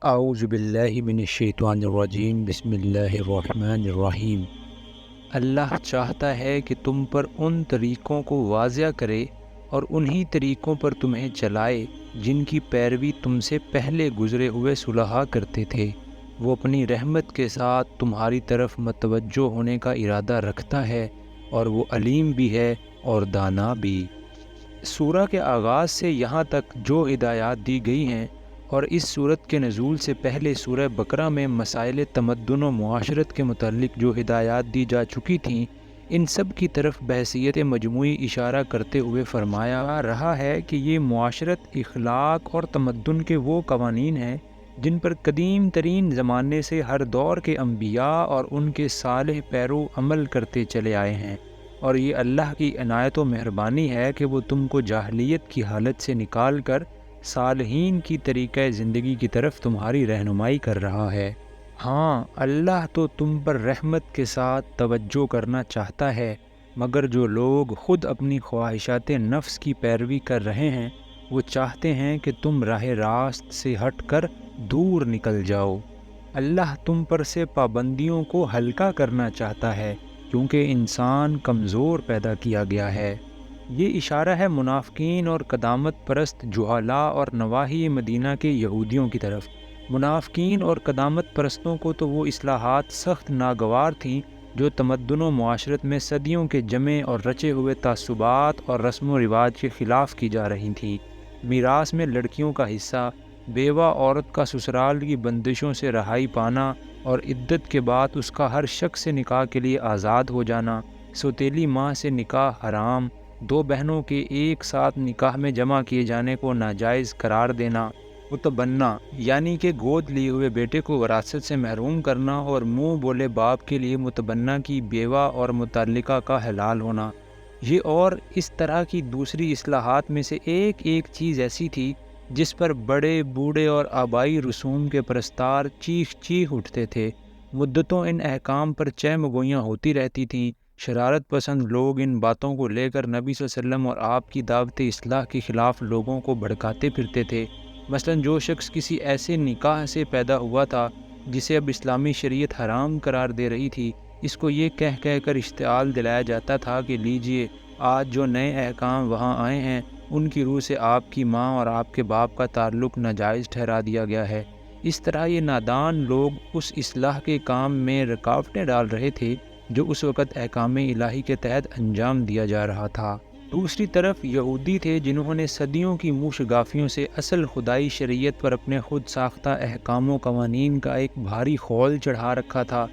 اعوذ باللہ من الشیطان الرجیم بسم اللہ الرحمن الرحیم۔ اللہ چاہتا ہے کہ تم پر ان طریقوں کو واضح کرے اور انہی طریقوں پر تمہیں چلائے جن کی پیروی تم سے پہلے گزرے ہوئے صلحاء کرتے تھے۔ وہ اپنی رحمت کے ساتھ تمہاری طرف متوجہ ہونے کا ارادہ رکھتا ہے اور وہ علیم بھی ہے اور دانا بھی۔ سورہ کے آغاز سے یہاں تک جو ہدایات دی گئی ہیں اور اس صورت کے نزول سے پہلے سورہ بقرہ میں مسائل تمدن و معاشرت کے متعلق جو ہدایات دی جا چکی تھیں، ان سب کی طرف بحیثیت مجموعی اشارہ کرتے ہوئے فرمایا رہا ہے کہ یہ معاشرت، اخلاق اور تمدن کے وہ قوانین ہیں جن پر قدیم ترین زمانے سے ہر دور کے انبیاء اور ان کے صالح پیرو عمل کرتے چلے آئے ہیں، اور یہ اللہ کی عنایت و مہربانی ہے کہ وہ تم کو جاہلیت کی حالت سے نکال کر صالحین کی طریقہ زندگی کی طرف تمہاری رہنمائی کر رہا ہے۔ ہاں، اللہ تو تم پر رحمت کے ساتھ توجہ کرنا چاہتا ہے، مگر جو لوگ خود اپنی خواہشات نفس کی پیروی کر رہے ہیں، وہ چاہتے ہیں کہ تم راہ راست سے ہٹ کر دور نکل جاؤ۔ اللہ تم پر سے پابندیوں کو ہلکا کرنا چاہتا ہے، کیونکہ انسان کمزور پیدا کیا گیا ہے۔ یہ اشارہ ہے منافقین اور قدامت پرست جہلاء اور نواحی مدینہ کے یہودیوں کی طرف۔ منافقین اور قدامت پرستوں کو تو وہ اصلاحات سخت ناگوار تھیں جو تمدن و معاشرت میں صدیوں کے جمے اور رچے ہوئے تعصبات اور رسم و رواج کے خلاف کی جا رہی تھیں۔ میراث میں لڑکیوں کا حصہ، بیوہ عورت کا سسرال کی بندشوں سے رہائی پانا اور عدت کے بعد اس کا ہر شخص سے نکاح کے لیے آزاد ہو جانا، سوتیلی ماں سے نکاح حرام، دو بہنوں کے ایک ساتھ نکاح میں جمع کیے جانے کو ناجائز قرار دینا، متبنہ یعنی کہ گود لیے ہوئے بیٹے کو وراثت سے محروم کرنا، اور منہ بولے باپ کے لیے متبنہ کی بیوہ اور متعلقہ کا حلال ہونا، یہ اور اس طرح کی دوسری اصلاحات میں سے ایک چیز ایسی تھی جس پر بڑے بوڑھے اور آبائی رسوم کے پرستار چیخ اٹھتے تھے۔ مدتوں ان احکام پر چہمگوئیاں ہوتی رہتی تھیں۔ شرارت پسند لوگ ان باتوں کو لے کر نبی صلی اللہ علیہ وسلم اور آپ کی دعوت اصلاح کے خلاف لوگوں کو بھڑکاتے پھرتے تھے۔ مثلا جو شخص کسی ایسے نکاح سے پیدا ہوا تھا جسے اب اسلامی شریعت حرام قرار دے رہی تھی، اس کو یہ کہہ کر اشتعال دلایا جاتا تھا کہ لیجئے، آج جو نئے احکام وہاں آئے ہیں ان کی روح سے آپ کی ماں اور آپ کے باپ کا تعلق ناجائز ٹھہرا دیا گیا ہے۔ اس طرح یہ نادان لوگ اس اصلاح کے کام میں رکاوٹیں ڈال رہے تھے جو اس وقت احکام الہی کے تحت انجام دیا جا رہا تھا۔ دوسری طرف یہودی تھے جنہوں نے صدیوں کی منہ شگافیوں سے اصل خدائی شریعت پر اپنے خود ساختہ احکام و قوانین کا ایک بھاری خول چڑھا رکھا تھا۔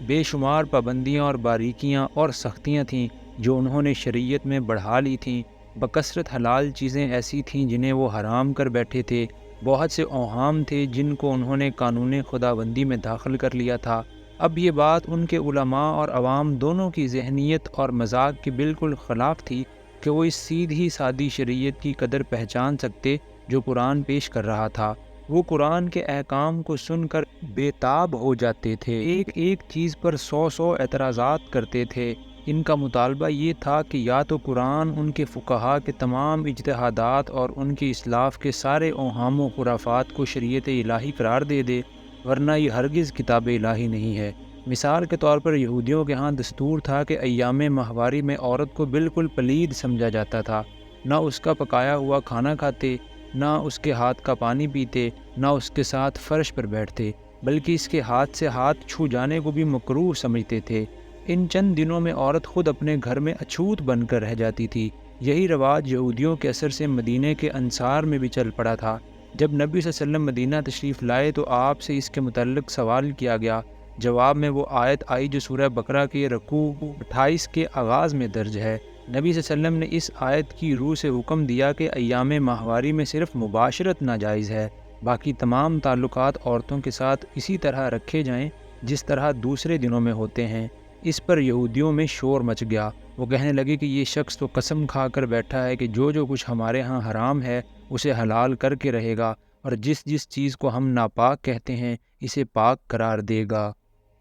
بے شمار پابندیاں اور باریکیاں اور سختیاں تھیں جو انہوں نے شریعت میں بڑھا لی تھیں۔ بکثرت حلال چیزیں ایسی تھیں جنہیں وہ حرام کر بیٹھے تھے۔ بہت سے اوہام تھے جن کو انہوں نے قانون خداوندی میں داخل کر لیا تھا۔ اب یہ بات ان کے علماء اور عوام دونوں کی ذہنیت اور مزاج کے بالکل خلاف تھی کہ وہ اس سیدھی سادی شریعت کی قدر پہچان سکتے جو قرآن پیش کر رہا تھا۔ وہ قرآن کے احکام کو سن کر بے تاب ہو جاتے تھے، ایک چیز پر سو اعتراضات کرتے تھے۔ ان کا مطالبہ یہ تھا کہ یا تو قرآن ان کے فقہاء کے تمام اجتہادات اور ان کی اسلاف کے سارے اوہام و خرافات کو شریعت الہی قرار دے دے، ورنہ یہ ہرگز کتاب الہی نہیں ہے۔ مثال کے طور پر یہودیوں کے ہاں دستور تھا کہ ایام ماہواری میں عورت کو بالکل پلید سمجھا جاتا تھا۔ نہ اس کا پکایا ہوا کھانا کھاتے، نہ اس کے ہاتھ کا پانی پیتے، نہ اس کے ساتھ فرش پر بیٹھتے، بلکہ اس کے ہاتھ سے ہاتھ چھو جانے کو بھی مکروہ سمجھتے تھے۔ ان چند دنوں میں عورت خود اپنے گھر میں اچھوت بن کر رہ جاتی تھی۔ یہی رواج یہودیوں کے اثر سے مدینے کے انصار میں بھی چل پڑا تھا۔ جب نبی صلی اللہ علیہ وسلم مدینہ تشریف لائے تو آپ سے اس کے متعلق سوال کیا گیا۔ جواب میں وہ آیت آئی جو سورہ بقرہ کے رکوع 28 کے آغاز میں درج ہے۔ نبی صلی اللہ علیہ وسلم نے اس آیت کی روح سے حکم دیا کہ ایام ماہواری میں صرف مباشرت ناجائز ہے، باقی تمام تعلقات عورتوں کے ساتھ اسی طرح رکھے جائیں جس طرح دوسرے دنوں میں ہوتے ہیں۔ اس پر یہودیوں میں شور مچ گیا۔ وہ کہنے لگے کہ یہ شخص تو قسم کھا کر بیٹھا ہے کہ جو کچھ ہمارے ہاں حرام ہے اسے حلال کر کے رہے گا، اور جس چیز کو ہم ناپاک کہتے ہیں اسے پاک قرار دے گا۔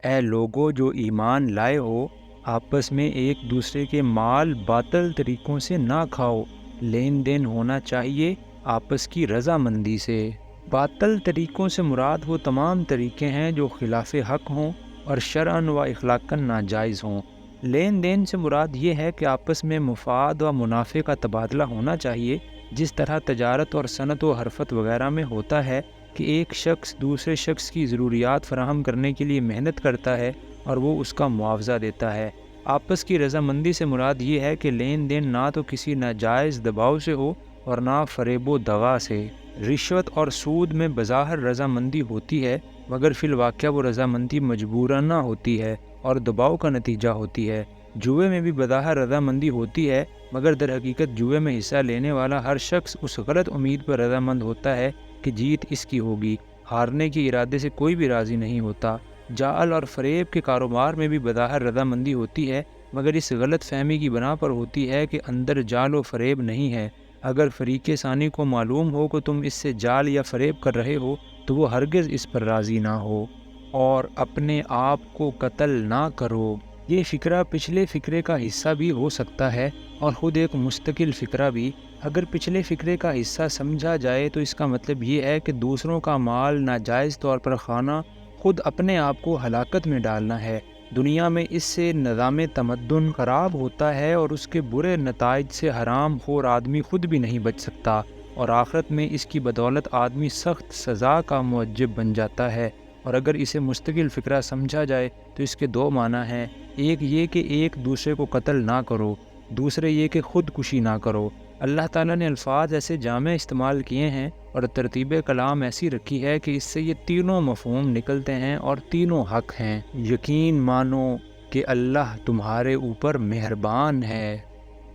اے لوگو جو ایمان لائے ہو، آپس میں ایک دوسرے کے مال باطل طریقوں سے نہ کھاؤ، لین دین ہونا چاہیے آپس کی رضامندی سے۔ باطل طریقوں سے مراد وہ تمام طریقے ہیں جو خلاف حق ہوں اور شرعاً و اخلاقاً ناجائز ہوں۔ لین دین سے مراد یہ ہے کہ آپس میں مفاد و منافع کا تبادلہ ہونا چاہیے، جس طرح تجارت اور صنعت و حرفت وغیرہ میں ہوتا ہے کہ ایک شخص دوسرے شخص کی ضروریات فراہم کرنے کے لیے محنت کرتا ہے اور وہ اس کا معاوضہ دیتا ہے۔ آپس کی رضامندی سے مراد یہ ہے کہ لین دین نہ تو کسی ناجائز دباؤ سے ہو اور نہ فریب و دغا سے۔ رشوت اور سود میں بظاہر رضامندی ہوتی ہے، مگر فی الواقع وہ رضامندی مجبورانہ ہوتی ہے اور دباؤ کا نتیجہ ہوتی ہے۔ جوئے میں بھی بظاہر رضامندی ہوتی ہے، مگر در حقیقت جوئے میں حصہ لینے والا ہر شخص اس غلط امید پر رضامند ہوتا ہے کہ جیت اس کی ہوگی، ہارنے کے ارادے سے کوئی بھی راضی نہیں ہوتا۔ جعل اور فریب کے کاروبار میں بھی بظاہر رضامندی ہوتی ہے، مگر اس غلط فہمی کی بنا پر ہوتی ہے کہ اندر جعل و فریب نہیں ہے۔ اگر فریق ثانی کو معلوم ہو کہ تم اس سے جعل یا فریب کر رہے ہو تو وہ ہرگز اس پر راضی نہ ہو۔ اور اپنے آپ کو قتل نہ کرو، یہ فقرہ پچھلے فقرے کا حصہ بھی ہو سکتا ہے اور خود ایک مستقل فقرہ بھی۔ اگر پچھلے فقرے کا حصہ سمجھا جائے تو اس کا مطلب یہ ہے کہ دوسروں کا مال ناجائز طور پر کھانا خود اپنے آپ کو ہلاکت میں ڈالنا ہے۔ دنیا میں اس سے نظام تمدن خراب ہوتا ہے اور اس کے برے نتائج سے حرام خور آدمی خود بھی نہیں بچ سکتا، اور آخرت میں اس کی بدولت آدمی سخت سزا کا موجب بن جاتا ہے۔ اور اگر اسے مستقل فقرہ سمجھا جائے تو اس کے دو معنی ہیں، ایک یہ کہ ایک دوسرے کو قتل نہ کرو، دوسرے یہ کہ خود کشی نہ کرو۔ اللہ تعالیٰ نے الفاظ ایسے جامع استعمال کیے ہیں اور ترتیب کلام ایسی رکھی ہے کہ اس سے یہ تینوں مفہوم نکلتے ہیں اور تینوں حق ہیں۔ یقین مانو کہ اللہ تمہارے اوپر مہربان ہے،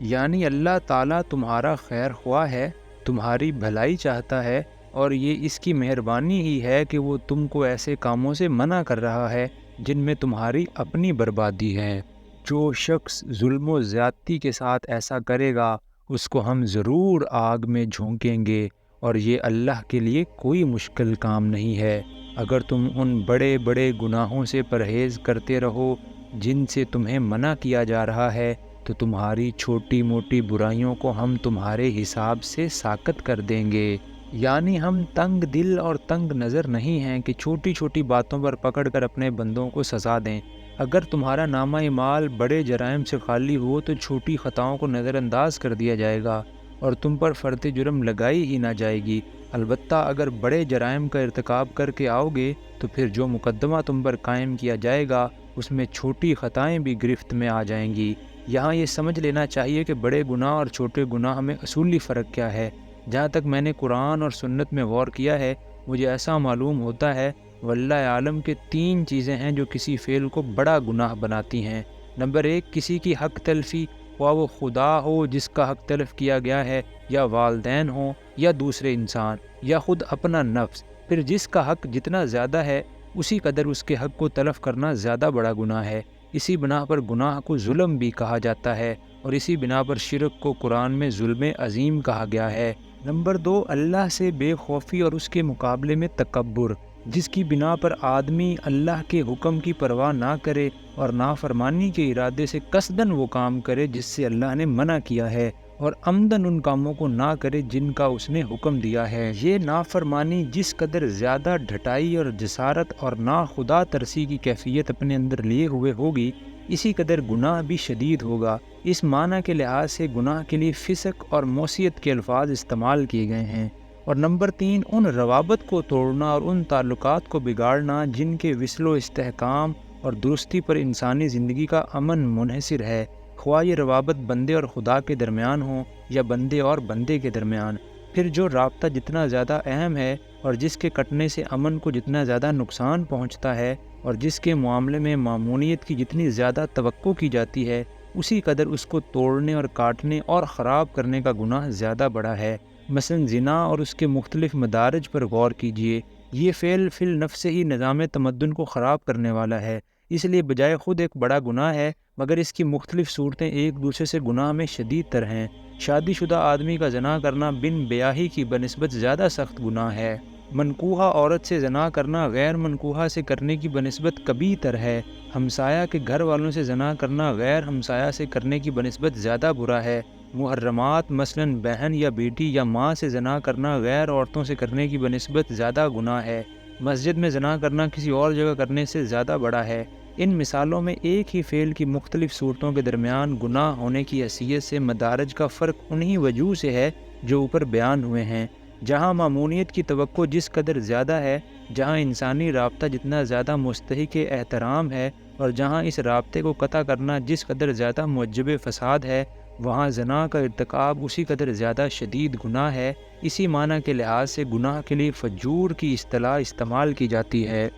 یعنی اللہ تعالیٰ تمہارا خیر خواہ ہے، تمہاری بھلائی چاہتا ہے، اور یہ اس کی مہربانی ہی ہے کہ وہ تم کو ایسے کاموں سے منع کر رہا ہے جن میں تمہاری اپنی بربادی ہے۔ جو شخص ظلم و زیادتی کے ساتھ ایسا کرے گا اس کو ہم ضرور آگ میں جھونکیں گے، اور یہ اللہ کے لیے کوئی مشکل کام نہیں ہے۔ اگر تم ان بڑے بڑے گناہوں سے پرہیز کرتے رہو جن سے تمہیں منع کیا جا رہا ہے تو تمہاری چھوٹی موٹی برائیوں کو ہم تمہارے حساب سے ساقط کر دیں گے۔ یعنی ہم تنگ دل اور تنگ نظر نہیں ہیں کہ چھوٹی چھوٹی باتوں پر پکڑ کر اپنے بندوں کو سزا دیں۔ اگر تمہارا نامہ اعمال بڑے جرائم سے خالی ہو تو چھوٹی خطاؤں کو نظر انداز کر دیا جائے گا اور تم پر فرد جرم لگائی ہی نہ جائے گی۔ البتہ اگر بڑے جرائم کا ارتکاب کر کے آؤ گے تو پھر جو مقدمہ تم پر قائم کیا جائے گا اس میں چھوٹی خطائیں بھی گرفت میں آ جائیں گی۔ یہاں یہ سمجھ لینا چاہیے کہ بڑے گناہ اور چھوٹے گناہ میں اصولی فرق کیا ہے۔ جہاں تک میں نے قرآن اور سنت میں غور کیا ہے مجھے ایسا معلوم ہوتا ہے واللہ عالم کے تین چیزیں ہیں جو کسی فعل کو بڑا گناہ بناتی ہیں۔ نمبر ایک، کسی کی حق تلفی، خواہ وہ خدا ہو جس کا حق تلف کیا گیا ہے، یا والدین ہوں، یا دوسرے انسان، یا خود اپنا نفس۔ پھر جس کا حق جتنا زیادہ ہے اسی قدر اس کے حق کو تلف کرنا زیادہ بڑا گناہ ہے۔ اسی بنا پر گناہ کو ظلم بھی کہا جاتا ہے، اور اسی بنا پر شرک کو قرآن میں ظلم عظیم کہا گیا ہے۔ نمبر دو، اللہ سے بے خوفی اور اس کے مقابلے میں تکبر، جس کی بنا پر آدمی اللہ کے حکم کی پرواہ نہ کرے اور نافرمانی کے ارادے سے قصداً وہ کام کرے جس سے اللہ نے منع کیا ہے، اور عمدن ان کاموں کو نہ کرے جن کا اس نے حکم دیا ہے۔ یہ نافرمانی جس قدر زیادہ ڈھٹائی اور جسارت اور ناخدا ترسی کی کیفیت اپنے اندر لیے ہوئے ہوگی، اسی قدر گناہ بھی شدید ہوگا۔ اس معنی کے لحاظ سے گناہ کے لیے فسق اور موصیت کے الفاظ استعمال کیے گئے ہیں۔ اور نمبر تین، ان روابط کو توڑنا اور ان تعلقات کو بگاڑنا جن کے وصل و استحکام اور درستی پر انسانی زندگی کا امن منحصر ہے، خواہ یہ روابط بندے اور خدا کے درمیان ہوں یا بندے اور بندے کے درمیان۔ پھر جو رابطہ جتنا زیادہ اہم ہے اور جس کے کٹنے سے امن کو جتنا زیادہ نقصان پہنچتا ہے اور جس کے معاملے میں مامونیت کی جتنی زیادہ توقع کی جاتی ہے، اسی قدر اس کو توڑنے اور کاٹنے اور خراب کرنے کا گناہ زیادہ بڑا ہے۔ مثلا زنا اور اس کے مختلف مدارج پر غور کیجیے۔ یہ فعل فی النفس ہی نظام تمدن کو خراب کرنے والا ہے، اس لیے بجائے خود ایک بڑا گناہ ہے، مگر اس کی مختلف صورتیں ایک دوسرے سے گناہ میں شدید تر ہیں۔ شادی شدہ آدمی کا زنا کرنا بن بیاہی کی بنسبت زیادہ سخت گناہ ہے۔ منکوحہ عورت سے زنا کرنا غیر منکوحہ سے کرنے کی بنسبت کبیح تر ہے۔ ہمسایہ کے گھر والوں سے زنا کرنا غیر ہمسایہ سے کرنے کی بنسبت زیادہ برا ہے۔ محرمات مثلاً بہن یا بیٹی یا ماں سے زنا کرنا غیر عورتوں سے کرنے کی بنسبت زیادہ گناہ ہے، مسجد میں زنا کرنا کسی اور جگہ کرنے سے زیادہ بڑا ہے۔ ان مثالوں میں ایک ہی فعل کی مختلف صورتوں کے درمیان گناہ ہونے کی حیثیت سے مدارج کا فرق انہی وجوہ سے ہے جو اوپر بیان ہوئے ہیں۔ جہاں مامونیت کی توقع جس قدر زیادہ ہے، جہاں انسانی رابطہ جتنا زیادہ مستحق احترام ہے، اور جہاں اس رابطے کو قطع کرنا جس قدر زیادہ موجب فساد ہے، وہاں زنا کا ارتکاب اسی قدر زیادہ شدید گناہ ہے۔ اسی معنی کے لحاظ سے گناہ کے لیے فجور کی اصطلاح استعمال کی جاتی ہے۔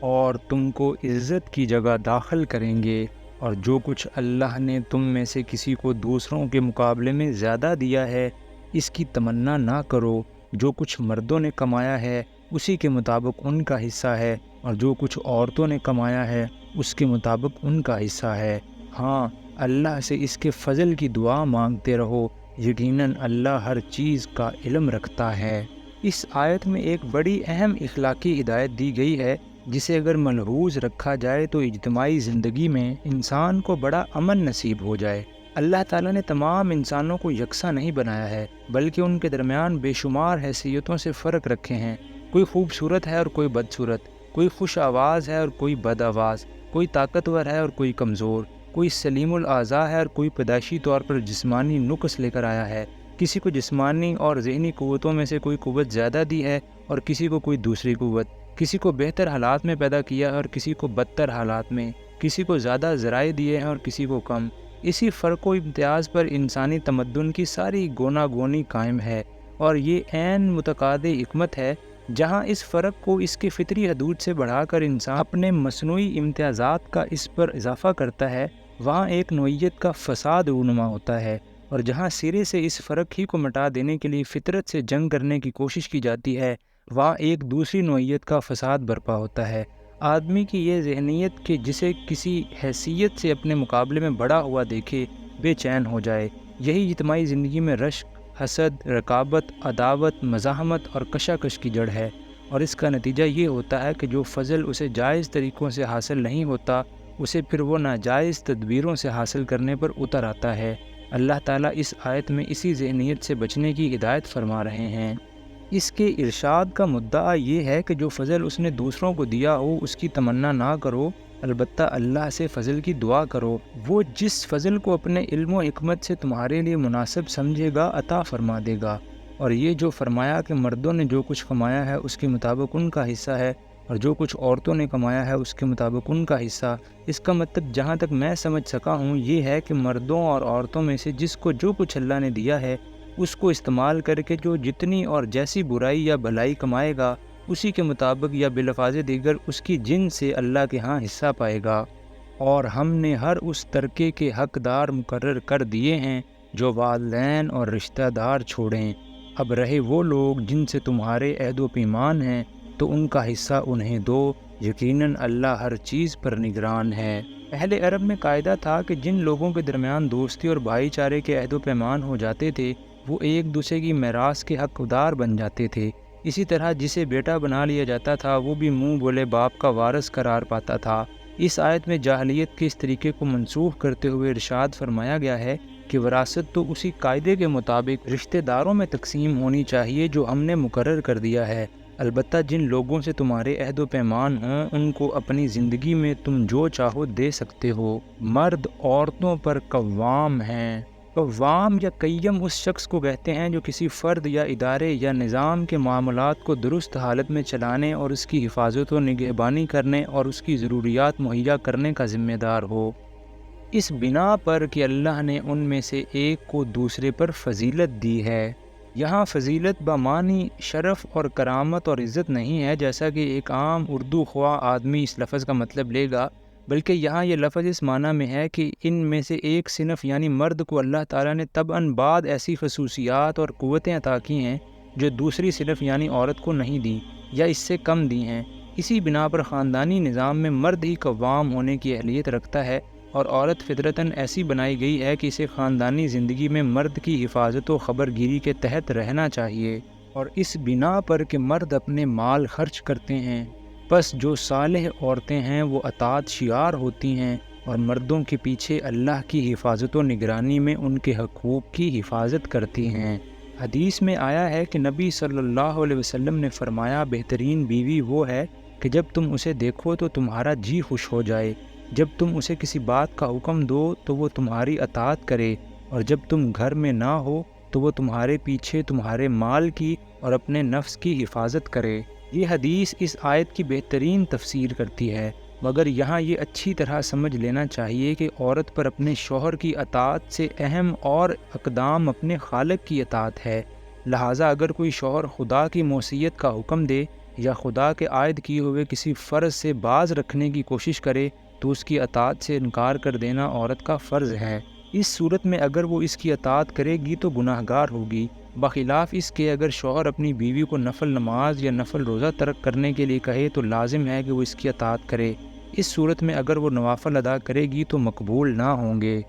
اور تم کو عزت کی جگہ داخل کریں گے، اور جو کچھ اللہ نے تم میں سے کسی کو دوسروں کے مقابلے میں زیادہ دیا ہے اس کی تمنا نہ کرو۔ جو کچھ مردوں نے کمایا ہے اسی کے مطابق ان کا حصہ ہے، اور جو کچھ عورتوں نے کمایا ہے اس کے مطابق ان کا حصہ ہے۔ ہاں، اللہ سے اس کے فضل کی دعا مانگتے رہو، یقیناً اللہ ہر چیز کا علم رکھتا ہے۔ اس آیت میں ایک بڑی اہم اخلاقی ہدایت دی گئی ہے جسے اگر ملحوظ رکھا جائے تو اجتماعی زندگی میں انسان کو بڑا امن نصیب ہو جائے۔ اللہ تعالیٰ نے تمام انسانوں کو یکساں نہیں بنایا ہے، بلکہ ان کے درمیان بے شمار حیثیتوں سے فرق رکھے ہیں۔ کوئی خوبصورت ہے اور کوئی بدصورت، کوئی خوش آواز ہے اور کوئی بد آواز، کوئی طاقتور ہے اور کوئی کمزور، کوئی سلیم الاعضاء ہے اور کوئی پیدائشی طور پر جسمانی نقص لے کر آیا ہے۔ کسی کو جسمانی اور ذہنی قوتوں میں سے کوئی قوت زیادہ دی ہے اور کسی کو کوئی دوسری قوت، کسی کو بہتر حالات میں پیدا کیا ہے اور کسی کو بدتر حالات میں، کسی کو زیادہ ذرائع دیے ہیں اور کسی کو کم۔ اسی فرق و امتیاز پر انسانی تمدن کی ساری گوناگونی قائم ہے، اور یہ عین متقاضی حکمت ہے۔ جہاں اس فرق کو اس کی فطری حدود سے بڑھا کر انسان اپنے مصنوعی امتیازات کا اس پر اضافہ کرتا ہے، وہاں ایک نوعیت کا فساد رونما ہوتا ہے، اور جہاں سرے سے اس فرق ہی کو مٹا دینے کے لیے فطرت سے جنگ کرنے کی کوشش کی جاتی ہے، وہاں ایک دوسری نوعیت کا فساد برپا ہوتا ہے۔ آدمی کی یہ ذہنیت کہ جسے کسی حیثیت سے اپنے مقابلے میں بڑا ہوا دیکھے بے چین ہو جائے، یہی اجتماعی زندگی میں رشک، حسد، رقابت، عداوت، مزاحمت اور کشاکش کی جڑ ہے، اور اس کا نتیجہ یہ ہوتا ہے کہ جو فضل اسے جائز طریقوں سے حاصل نہیں ہوتا اسے پھر وہ ناجائز تدبیروں سے حاصل کرنے پر اتر آتا ہے۔ اللہ تعالیٰ اس آیت میں اسی ذہنیت سے بچنے کی ہدایت فرما رہے ہیں۔ اس کے ارشاد کا مدعا یہ ہے کہ جو فضل اس نے دوسروں کو دیا ہو اس کی تمنا نہ کرو، البتہ اللہ سے فضل کی دعا کرو۔ وہ جس فضل کو اپنے علم و حکمت سے تمہارے لیے مناسب سمجھے گا عطا فرما دے گا۔ اور یہ جو فرمایا کہ مردوں نے جو کچھ کمایا ہے اس کے مطابق ان کا حصہ ہے، اور جو کچھ عورتوں نے کمایا ہے اس کے مطابق ان کا حصہ، اس کا مطلب جہاں تک میں سمجھ سکا ہوں یہ ہے کہ مردوں اور عورتوں میں سے جس کو جو کچھ اللہ نے دیا ہے اس کو استعمال کر کے جو جتنی اور جیسی برائی یا بھلائی کمائے گا اسی کے مطابق یا بالفاظ دیگر اس کی جن سے اللہ کے ہاں حصہ پائے گا۔ اور ہم نے ہر اس ترکے کے حقدار مقرر کر دیے ہیں جو والدین اور رشتہ دار چھوڑیں۔ اب رہے وہ لوگ جن سے تمہارے عہد و پیمان ہیں تو ان کا حصہ انہیں دو، یقیناً اللہ ہر چیز پر نگران ہے۔ اہل عرب میں قاعدہ تھا کہ جن لوگوں کے درمیان دوستی اور بھائی چارے کے عہد و پیمان ہو جاتے تھے وہ ایک دوسرے کی میراث کے حقدار بن جاتے تھے۔ اسی طرح جسے بیٹا بنا لیا جاتا تھا وہ بھی منہ بولے باپ کا وارث قرار پاتا تھا۔ اس آیت میں جاہلیت کے اس طریقے کو منسوخ کرتے ہوئے ارشاد فرمایا گیا ہے کہ وراثت تو اسی قاعدے کے مطابق رشتہ داروں میں تقسیم ہونی چاہیے جو ہم نے مقرر کر دیا ہے، البتہ جن لوگوں سے تمہارے عہد و پیمان ہوں ان کو اپنی زندگی میں تم جو چاہو دے سکتے ہو۔ مرد عورتوں پر قوام ہیں۔ قوام یا قیم اس شخص کو کہتے ہیں جو کسی فرد یا ادارے یا نظام کے معاملات کو درست حالت میں چلانے اور اس کی حفاظت و نگہبانی کرنے اور اس کی ضروریات مہیا کرنے کا ذمہ دار ہو، اس بنا پر کہ اللہ نے ان میں سے ایک کو دوسرے پر فضیلت دی ہے۔ یہاں فضیلت بمعنی شرف اور کرامت اور عزت نہیں ہے جیسا کہ ایک عام اردو خواہ آدمی اس لفظ کا مطلب لے گا، بلکہ یہاں یہ لفظ اس معنی میں ہے کہ ان میں سے ایک صنف یعنی مرد کو اللہ تعالیٰ نے طبعاً بعد ایسی خصوصیات اور قوتیں عطا کی ہیں جو دوسری صنف یعنی عورت کو نہیں دی یا اس سے کم دی ہیں۔ اسی بنا پر خاندانی نظام میں مرد ہی قوام ہونے کی اہلیت رکھتا ہے، اور عورت فطرتاً ایسی بنائی گئی ہے کہ اسے خاندانی زندگی میں مرد کی حفاظت و خبر گیری کے تحت رہنا چاہیے، اور اس بنا پر کہ مرد اپنے مال خرچ کرتے ہیں، پس جو صالح عورتیں ہیں وہ اطاعت شیار ہوتی ہیں اور مردوں کے پیچھے اللہ کی حفاظت و نگرانی میں ان کے حقوق کی حفاظت کرتی ہیں۔ حدیث میں آیا ہے کہ نبی صلی اللہ علیہ وسلم نے فرمایا، بہترین بیوی وہ ہے کہ جب تم اسے دیکھو تو تمہارا جی خوش ہو جائے، جب تم اسے کسی بات کا حکم دو تو وہ تمہاری اطاعت کرے، اور جب تم گھر میں نہ ہو تو وہ تمہارے پیچھے تمہارے مال کی اور اپنے نفس کی حفاظت کرے۔ یہ حدیث اس آیت کی بہترین تفسیر کرتی ہے، مگر یہاں یہ اچھی طرح سمجھ لینا چاہیے کہ عورت پر اپنے شوہر کی اطاعت سے اہم اور اقدام اپنے خالق کی اطاعت ہے۔ لہٰذا اگر کوئی شوہر خدا کی موصیت کا حکم دے یا خدا کے عائد کیے ہوئے کسی فرض سے باز رکھنے کی کوشش کرے تو اس کی اطاعت سے انکار کر دینا عورت کا فرض ہے۔ اس صورت میں اگر وہ اس کی اطاعت کرے گی تو گناہ گار ہوگی، بخلاف اس کے اگر شوہر اپنی بیوی کو نفل نماز یا نفل روزہ ترک کرنے کے لیے کہے تو لازم ہے کہ وہ اس کی اطاعت کرے۔ اس صورت میں اگر وہ نوافل ادا کرے گی تو مقبول نہ ہوں گے۔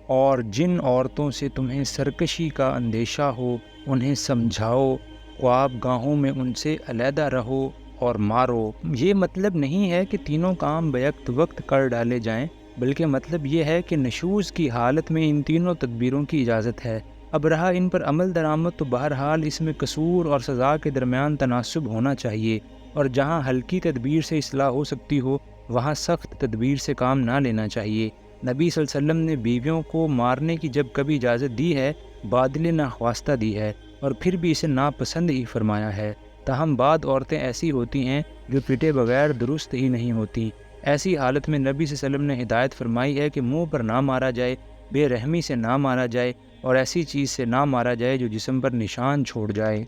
اور جن عورتوں سے تمہیں سرکشی کا اندیشہ ہو انہیں سمجھاؤ، خواب گاہوں میں ان سے علیحدہ رہو اور مارو۔ یہ مطلب نہیں ہے کہ تینوں کام بیک وقت کر ڈالے جائیں، بلکہ مطلب یہ ہے کہ نشوز کی حالت میں ان تینوں تدبیروں کی اجازت ہے۔ اب رہا ان پر عمل درآمد تو بہرحال اس میں قصور اور سزا کے درمیان تناسب ہونا چاہیے، اور جہاں ہلکی تدبیر سے اصلاح ہو سکتی ہو وہاں سخت تدبیر سے کام نہ لینا چاہیے۔ نبی صلی اللہ علیہ وسلم نے بیویوں کو مارنے کی جب کبھی اجازت دی ہے، بادل ناخواستہ دی ہے، اور پھر بھی اسے ناپسند ہی فرمایا ہے۔ تاہم بعض عورتیں ایسی ہوتی ہیں جو پیٹے بغیر درست ہی نہیں ہوتی۔ ایسی حالت میں نبی صلی اللہ علیہ وسلم نے ہدایت فرمائی ہے کہ منہ پر نہ مارا جائے، بے رحمی سے نہ مارا جائے، اور ایسی چیز سے نہ مارا جائے جو جسم پر نشان چھوڑ جائے۔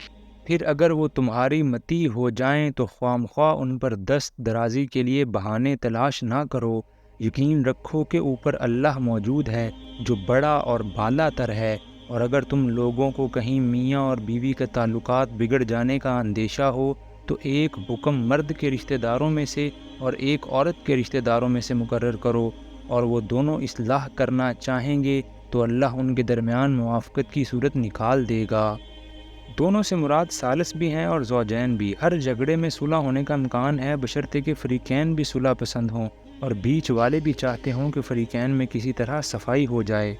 پھر اگر وہ تمہاری مطیع ہو جائیں تو خواہ مخواہ ان پر دست درازی کے لیے بہانے تلاش نہ کرو۔ یقین رکھو کہ اوپر اللہ موجود ہے جو بڑا اور بالا تر ہے، اور اگر تم لوگوں کو کہیں میاں اور بیوی کے تعلقات بگڑ جانے کا اندیشہ ہو تو ایک حکم مرد کے رشتہ داروں میں سے اور ایک عورت کے رشتہ داروں میں سے مقرر کرو، اور وہ دونوں اصلاح کرنا چاہیں گے تو اللہ ان کے درمیان موافقت کی صورت نکال دے گا۔ دونوں سے مراد ثالث بھی ہیں اور زوجین بھی۔ ہر جھگڑے میں صلح ہونے کا امکان ہے بشرطے کہ فریقین بھی صلح پسند ہوں اور بیچ والے بھی چاہتے ہوں کہ فریقین میں کسی طرح صفائی ہو جائے۔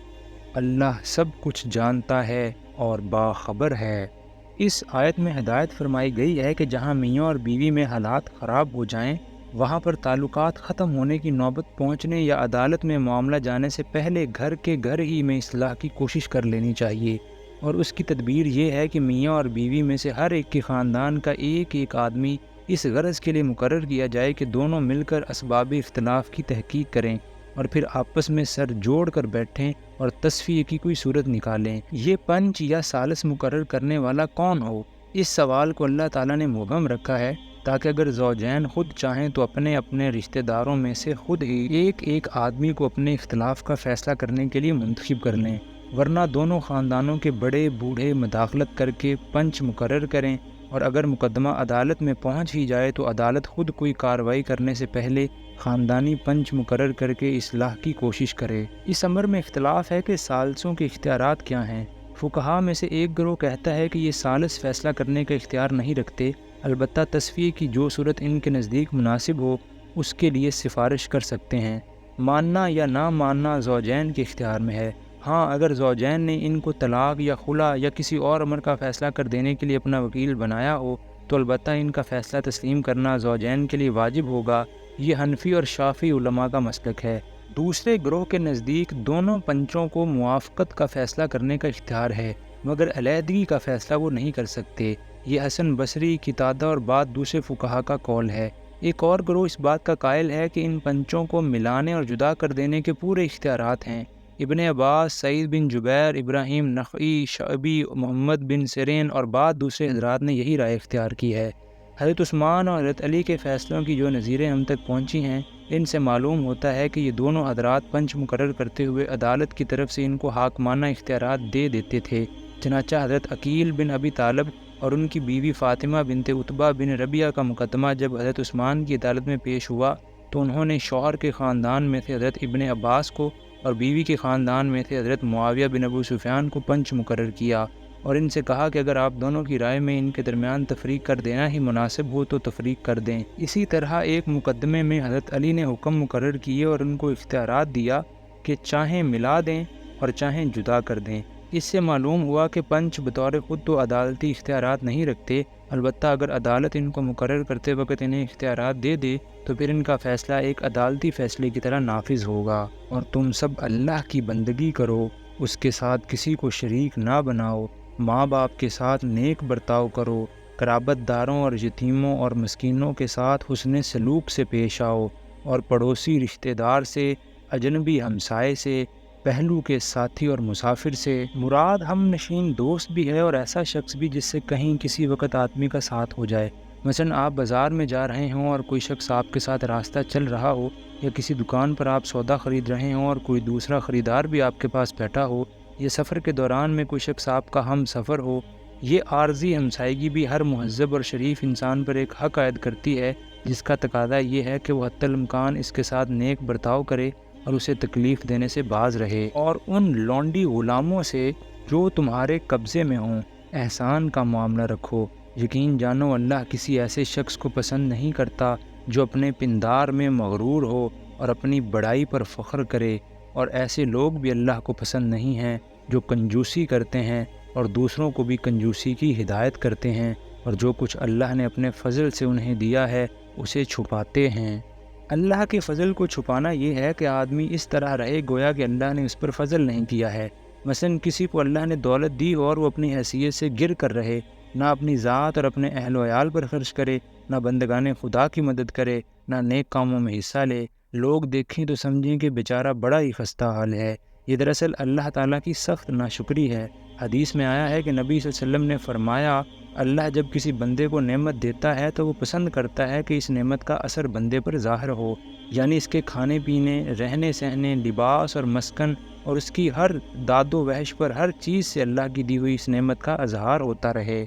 اللہ سب کچھ جانتا ہے اور باخبر ہے۔ اس آیت میں ہدایت فرمائی گئی ہے کہ جہاں میاں اور بیوی میں حالات خراب ہو جائیں وہاں پر تعلقات ختم ہونے کی نوبت پہنچنے یا عدالت میں معاملہ جانے سے پہلے گھر کے گھر ہی میں اصلاح کی کوشش کر لینی چاہیے، اور اس کی تدبیر یہ ہے کہ میاں اور بیوی میں سے ہر ایک کے خاندان کا ایک ایک آدمی اس غرض کے لیے مقرر کیا جائے کہ دونوں مل کر اسباب اختلاف کی تحقیق کریں اور پھر آپس میں سر جوڑ کر بیٹھیں اور تصفیہ کی کوئی صورت نکالیں۔ یہ پنچ یا ثالث مقرر کرنے والا کون ہو؟ اس سوال کو اللہ تعالیٰ نے مبہم رکھا ہے تاکہ اگر زوجین خود چاہیں تو اپنے اپنے رشتہ داروں میں سے خود ہی ایک ایک آدمی کو اپنے اختلاف کا فیصلہ کرنے کے لیے منتخب کر لیں، ورنہ دونوں خاندانوں کے بڑے بوڑھے مداخلت کر کے پنچ مقرر کریں، اور اگر مقدمہ عدالت میں پہنچ ہی جائے تو عدالت خود کوئی کارروائی کرنے سے پہلے خاندانی پنچ مقرر کر کے اصلاح کی کوشش کرے۔ اس امر میں اختلاف ہے کہ ثالثوں کے اختیارات کیا ہیں۔ فقہا میں سے ایک گروہ کہتا ہے کہ یہ ثالث فیصلہ کرنے کا اختیار نہیں رکھتے، البتہ تصفیہ کی جو صورت ان کے نزدیک مناسب ہو اس کے لیے سفارش کر سکتے ہیں۔ ماننا یا نہ ماننا زوجین کے اختیار میں ہے۔ ہاں اگر زوجین نے ان کو طلاق یا خلا یا کسی اور امر کا فیصلہ کر دینے کے لیے اپنا وکیل بنایا ہو تو البتہ ان کا فیصلہ تسلیم کرنا زوجین کے لیے واجب ہوگا۔ یہ حنفی اور شافعی علماء کا مسلک ہے۔ دوسرے گروہ کے نزدیک دونوں پنچوں کو موافقت کا فیصلہ کرنے کا اختیار ہے، مگر علیحدگی کا فیصلہ وہ نہیں کر سکتے۔ یہ حسن بصری، قتادہ اور بعض دوسرے فقہا کا قول ہے۔ ایک اور گروہ اس بات کا قائل ہے کہ ان پنچوں کو ملانے اور جدا کر دینے کے پورے اختیارات ہیں۔ ابن عباس، سعید بن جبیر، ابراہیم نخعی، شعبی، محمد بن سیرین اور بعض دوسرے حضرات نے یہی رائے اختیار کی ہے۔ حضرت عثمان اور حضرت علی کے فیصلوں کی جو نظیریں ہم تک پہنچی ہیں ان سے معلوم ہوتا ہے کہ یہ دونوں حضرات پنچ مقرر کرتے ہوئے عدالت کی طرف سے ان کو حاکمانہ اختیارات دے دیتے تھے۔ چنانچہ حضرت عقیل بن ابی طالب اور ان کی بیوی فاطمہ بنت عتبہ بن ربیعہ کا مقدمہ جب حضرت عثمان کی عدالت میں پیش ہوا تو انہوں نے شوہر کے خاندان میں سے حضرت ابن عباس کو اور بیوی کے خاندان میں سے حضرت معاویہ بن ابو سفیان کو پنچ مقرر کیا، اور ان سے کہا کہ اگر آپ دونوں کی رائے میں ان کے درمیان تفریق کر دینا ہی مناسب ہو تو تفریق کر دیں۔ اسی طرح ایک مقدمے میں حضرت علی نے حکم مقرر کیے اور ان کو اختیارات دیا کہ چاہیں ملا دیں اور چاہیں جدا کر دیں۔ اس سے معلوم ہوا کہ پنچ بطور خود تو عدالتی اختیارات نہیں رکھتے، البتہ اگر عدالت ان کو مقرر کرتے وقت انہیں اختیارات دے دے تو پھر ان کا فیصلہ ایک عدالتی فیصلے کی طرح نافذ ہوگا۔ اور تم سب اللہ کی بندگی کرو، اس کے ساتھ کسی کو شریک نہ بناؤ، ماں باپ کے ساتھ نیک برتاؤ کرو، قرابت داروں اور یتیموں اور مسکینوں کے ساتھ حسن سلوک سے پیش آؤ، اور پڑوسی رشتہ دار سے، اجنبی ہمسائے سے، پہلو کے ساتھی اور مسافر سے مراد ہم نشین دوست بھی ہے اور ایسا شخص بھی جس سے کہیں کسی وقت آدمی کا ساتھ ہو جائے۔ مثلا آپ بازار میں جا رہے ہوں اور کوئی شخص آپ کے ساتھ راستہ چل رہا ہو، یا کسی دکان پر آپ سودا خرید رہے ہوں اور کوئی دوسرا خریدار بھی آپ کے پاس بیٹھا ہو، یا سفر کے دوران میں کوئی شخص آپ کا ہم سفر ہو۔ یہ عارضی ہمسائیگی بھی ہر مہذب اور شریف انسان پر ایک حق عائد کرتی ہے، جس کا تقاضا یہ ہے کہ وہ حتی الامکان اس کے ساتھ نیک برتاؤ کرے اور اسے تکلیف دینے سے باز رہے۔ اور ان لونڈی غلاموں سے جو تمہارے قبضے میں ہوں احسان کا معاملہ رکھو۔ یقین جانو اللہ کسی ایسے شخص کو پسند نہیں کرتا جو اپنے پندار میں مغرور ہو اور اپنی بڑائی پر فخر کرے، اور ایسے لوگ بھی اللہ کو پسند نہیں ہیں جو کنجوسی کرتے ہیں اور دوسروں کو بھی کنجوسی کی ہدایت کرتے ہیں، اور جو کچھ اللہ نے اپنے فضل سے انہیں دیا ہے اسے چھپاتے ہیں۔ اللہ کے فضل کو چھپانا یہ ہے کہ آدمی اس طرح رہے گویا کہ اللہ نے اس پر فضل نہیں کیا ہے۔ مثلا کسی کو اللہ نے دولت دی اور وہ اپنی حیثیت سے گر کر رہے، نہ اپنی ذات اور اپنے اہل و عیال پر خرچ کرے، نہ بندگان خدا کی مدد کرے، نہ نیک کاموں میں حصہ لے، لوگ دیکھیں تو سمجھیں کہ بیچارہ بڑا ہی خستہ حال ہے۔ یہ دراصل اللہ تعالیٰ کی سخت ناشکری ہے۔ حدیث میں آیا ہے کہ نبی صلی اللہ علیہ وسلم نے فرمایا، اللہ جب کسی بندے کو نعمت دیتا ہے تو وہ پسند کرتا ہے کہ اس نعمت کا اثر بندے پر ظاہر ہو، یعنی اس کے کھانے پینے، رہنے سہنے، لباس اور مسکن اور اس کی ہر داد و وحش پر ہر چیز سے اللہ کی دی ہوئی اس نعمت کا اظہار ہوتا رہے۔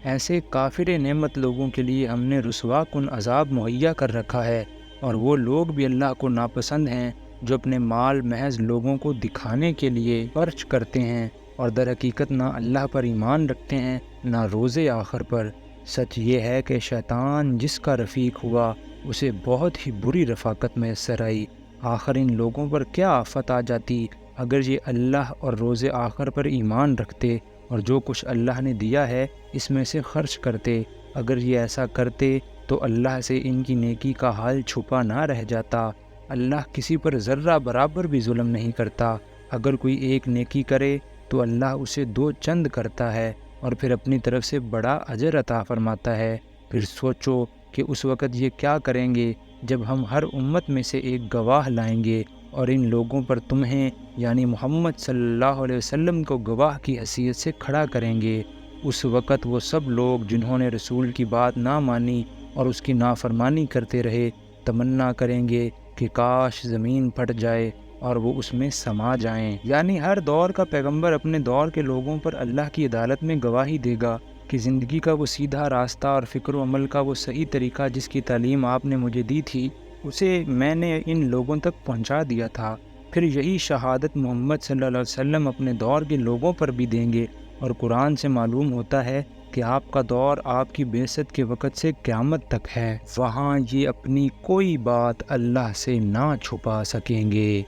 ایسے کافر نعمت لوگوں کے لیے ہم نے رسوا کن عذاب مہیا کر رکھا ہے، اور وہ لوگ بھی اللہ کو ناپسند ہیں جو اپنے مال محض لوگوں کو دکھانے کے لیے خرچ کرتے ہیں اور در حقیقت نہ اللہ پر ایمان رکھتے ہیں نہ روز آخر پر۔ سچ یہ ہے کہ شیطان جس کا رفیق ہوا اسے بہت ہی بری رفاقت میسر آئی۔ آخر ان لوگوں پر کیا آفت آ جاتی اگر یہ اللہ اور روز آخر پر ایمان رکھتے اور جو کچھ اللہ نے دیا ہے اس میں سے خرچ کرتے۔ اگر یہ ایسا کرتے تو اللہ سے ان کی نیکی کا حال چھپا نہ رہ جاتا۔ اللہ کسی پر ذرہ برابر بھی ظلم نہیں کرتا۔ اگر کوئی ایک نیکی کرے تو اللہ اسے 2 چند کرتا ہے اور پھر اپنی طرف سے بڑا اجر عطا فرماتا ہے۔ پھر سوچو کہ اس وقت یہ کیا کریں گے جب ہم ہر امت میں سے ایک گواہ لائیں گے اور ان لوگوں پر تمہیں یعنی محمد صلی اللہ علیہ وسلم کو گواہ کی حیثیت سے کھڑا کریں گے۔ اس وقت وہ سب لوگ جنہوں نے رسول کی بات نہ مانی اور اس کی نافرمانی کرتے رہے تمنا کریں گے کہ کاش زمین پھٹ جائے اور وہ اس میں سما جائیں۔ یعنی ہر دور کا پیغمبر اپنے دور کے لوگوں پر اللہ کی عدالت میں گواہی دے گا کہ زندگی کا وہ سیدھا راستہ اور فکر و عمل کا وہ صحیح طریقہ جس کی تعلیم آپ نے مجھے دی تھی اسے میں نے ان لوگوں تک پہنچا دیا تھا۔ پھر یہی شہادت محمد صلی اللہ علیہ وسلم اپنے دور کے لوگوں پر بھی دیں گے، اور قرآن سے معلوم ہوتا ہے کہ آپ کا دور آپ کی بعثت کے وقت سے قیامت تک ہے، وہاں یہ اپنی کوئی بات اللہ سے نہ چھپا سکیں گے۔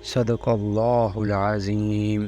صدق اللہ العظیم۔